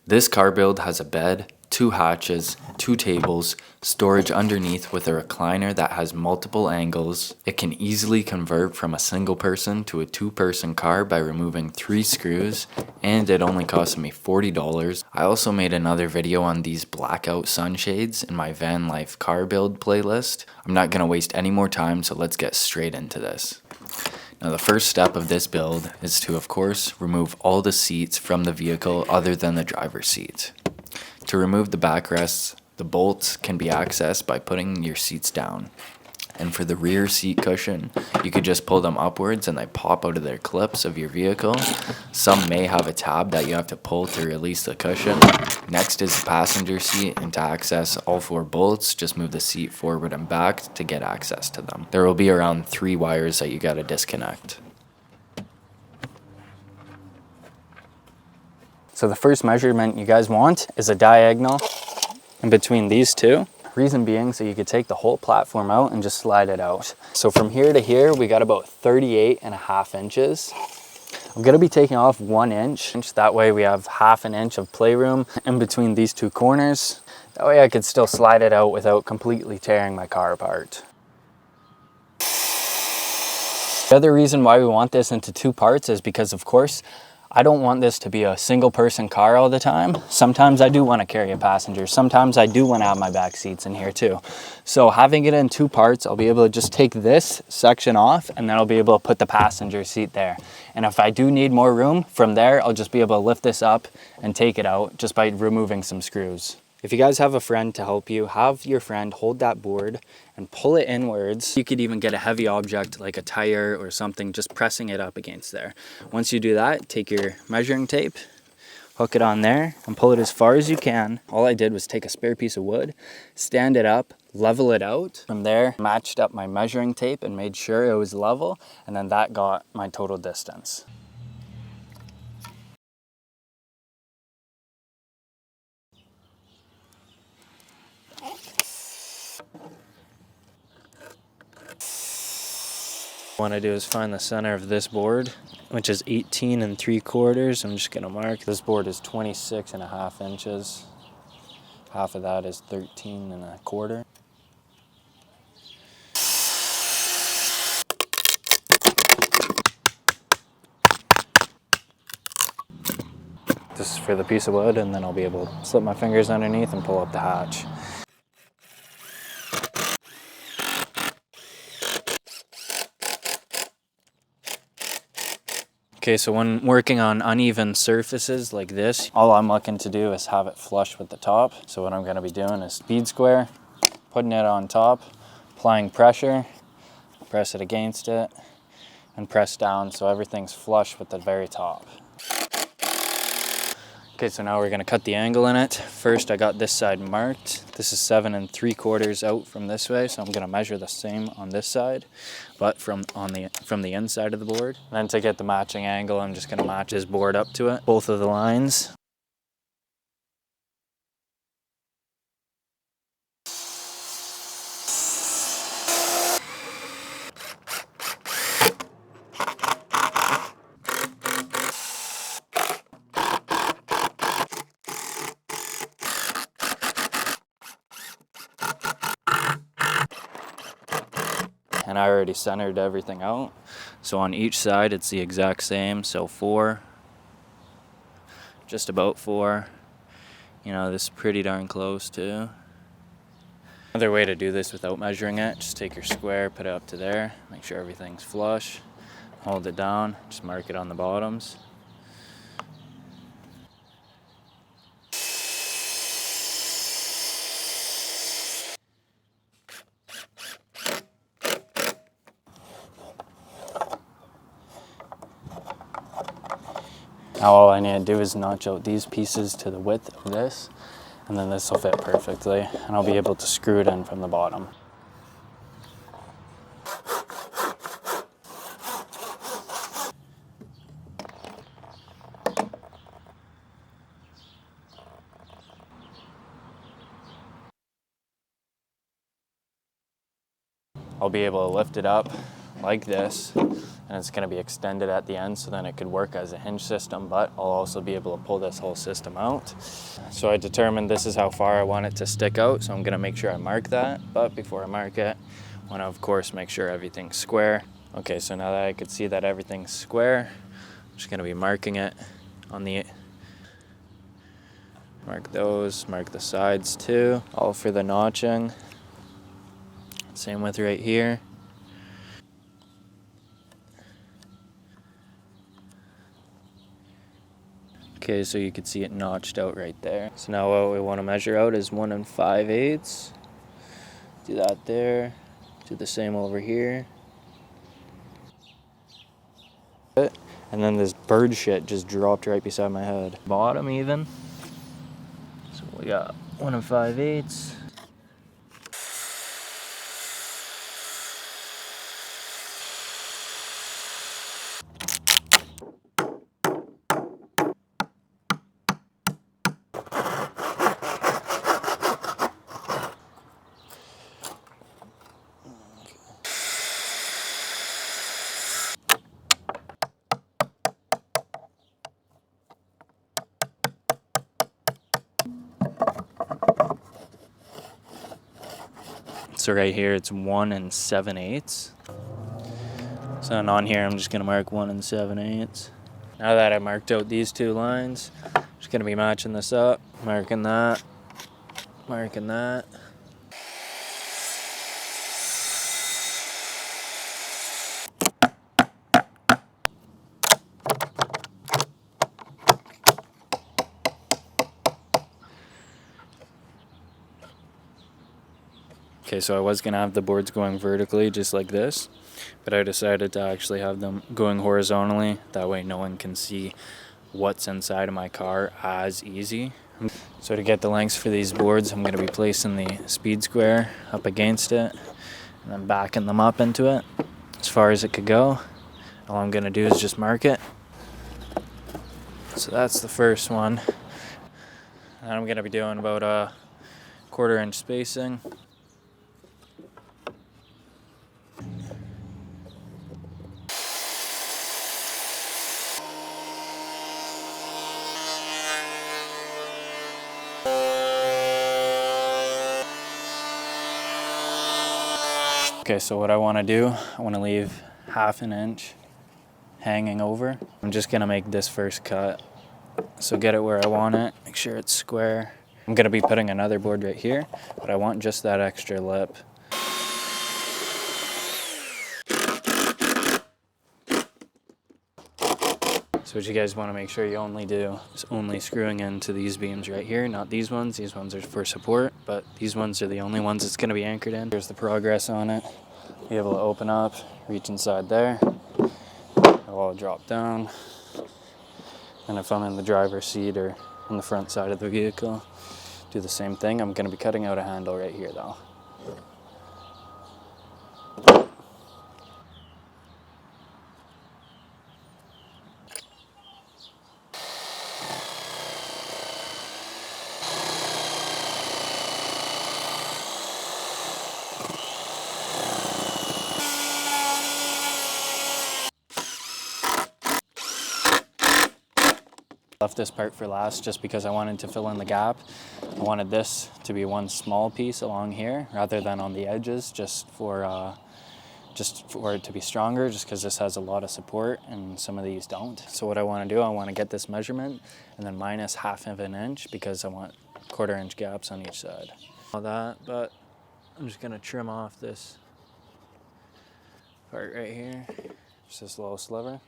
This car build has a bed, 2 hatches, 2 tables, storage underneath with a recliner that has multiple angles. It can easily convert from a single person to a 2-person car by removing 3 screws, and it only cost me $40. I also made another video on these blackout sunshades in my Vanlife car build playlist. I'm not going to waste any more time, so let's get straight into this. Now the first step of this build is to, of course, remove all the seats from the vehicle other than the driver's seat. To remove the backrests, the bolts can be accessed by putting your seats down. And for the rear seat cushion, you could just pull them upwards and they pop out of their clips of your vehicle. Some may have a tab that you have to pull to release the cushion. Next is the passenger seat, and to access all 4 bolts, just move the seat forward and back to get access to them. There will be around 3 wires that you gotta disconnect. So the first measurement you guys want is a diagonal in between these two. Reason being, so you could take the whole platform out and just slide it out. So from here to here, we got about 38.5 inches. I'm gonna be taking off 1 inch. That way we have ½ inch of playroom in between these 2 corners. That way I could still slide it out without completely tearing my car apart. The other reason why we want this into 2 parts is because, of course, I don't want this to be a single person car all the time. Sometimes I do want to carry a passenger. Sometimes I do want to have my back seats in here too. So having it in 2 parts, I'll be able to just take this section off and then I'll be able to put the passenger seat there. And if I do need more room from there, I'll just be able to lift this up and take it out just by removing some screws. If you guys have a friend to help you, have your friend hold that board and pull it inwards. You could even get a heavy object like a tire or something, just pressing it up against there. Once you do that, take your measuring tape, hook it on there and pull it as far as you can. All I did was take a spare piece of wood, stand it up, level it out. From there, matched up my measuring tape and made sure it was level, and then that got my total distance. What I do is find the center of this board, which is 18 3/4. I'm just gonna mark. This board is 26.5 inches. Half of that is 13 1/4. This is for the piece of wood, and then I'll be able to slip my fingers underneath and pull up the hatch. Okay, so when working on uneven surfaces like this, all I'm looking to do is have it flush with the top. So what I'm gonna be doing is bead square, putting it on top, applying pressure, press it against it, and press down so everything's flush with the very top. Okay, so now we're gonna cut the angle in it. First, I got this side marked. This is 7 3/4 out from this way, so I'm gonna measure the same on this side, but from the inside of the board. And then to get the matching angle, I'm just gonna match this board up to it, both of the lines. And I already centered everything out. So on each side, it's the exact same. So 4, just about 4. You know, this is pretty darn close too. Another way to do this without measuring it, just take your square, put it up to there, make sure everything's flush, hold it down, just mark it on the bottoms. Now all I need to do is notch out these pieces to the width of this, and then this will fit perfectly, and I'll be able to screw it in from the bottom. I'll be able to lift it up like this, and it's going to be extended at the end, so then it could work as a hinge system, but I'll also be able to pull this whole system out. So I determined this is how far I want it to stick out, so I'm going to make sure I mark that. But before I mark it, I want to of course make sure everything's square. Okay, so now that I could see that everything's square, I'm just going to be marking it on the, mark those, mark the sides too, all for the notching. Same with right here. Okay, so you can see it notched out right there. So now what we want to measure out is 1 5/8. Do that there. Do the same over here. And then this bird shit just dropped right beside my head. Bottom even. So we got 1 5/8. So right here it's 1 7/8. So then on here I'm just gonna mark 1 7/8. Now that I marked out these two lines, I'm just gonna be matching this up, marking that, marking that. Okay, so I was gonna have the boards going vertically just like this, but I decided to actually have them going horizontally. That way no one can see what's inside of my car as easy. So to get the lengths for these boards, I'm gonna be placing the speed square up against it and then backing them up into it as far as it could go. All I'm gonna do is just mark it. So that's the first one. And I'm gonna be doing about a 1/4 inch spacing. Okay, so what I want to do, I want to leave 1/2 inch hanging over. I'm just going to make this first cut. So get it where I want it, make sure it's square. I'm going to be putting another board right here, but I want just that extra lip. So what you guys want to make sure you only do is only screwing into these beams right here, not these ones. These ones are for support, but these ones are the only ones it's going to be anchored in. Here's the progress on it. Be able to open up, reach inside there. It'll all drop down. And if I'm in the driver's seat or on the front side of the vehicle, do the same thing. I'm going to be cutting out a handle right here though. Left this part for last just because I wanted to fill in the gap. I wanted this to be one small piece along here rather than on the edges, just for it to be stronger, just because this has a lot of support and some of these don't. So what I want to do, I want to get this measurement and then minus 1/2 inch because I want 1/4 inch gaps on each side. All that, but I'm just gonna trim off this part right here, just this little sliver.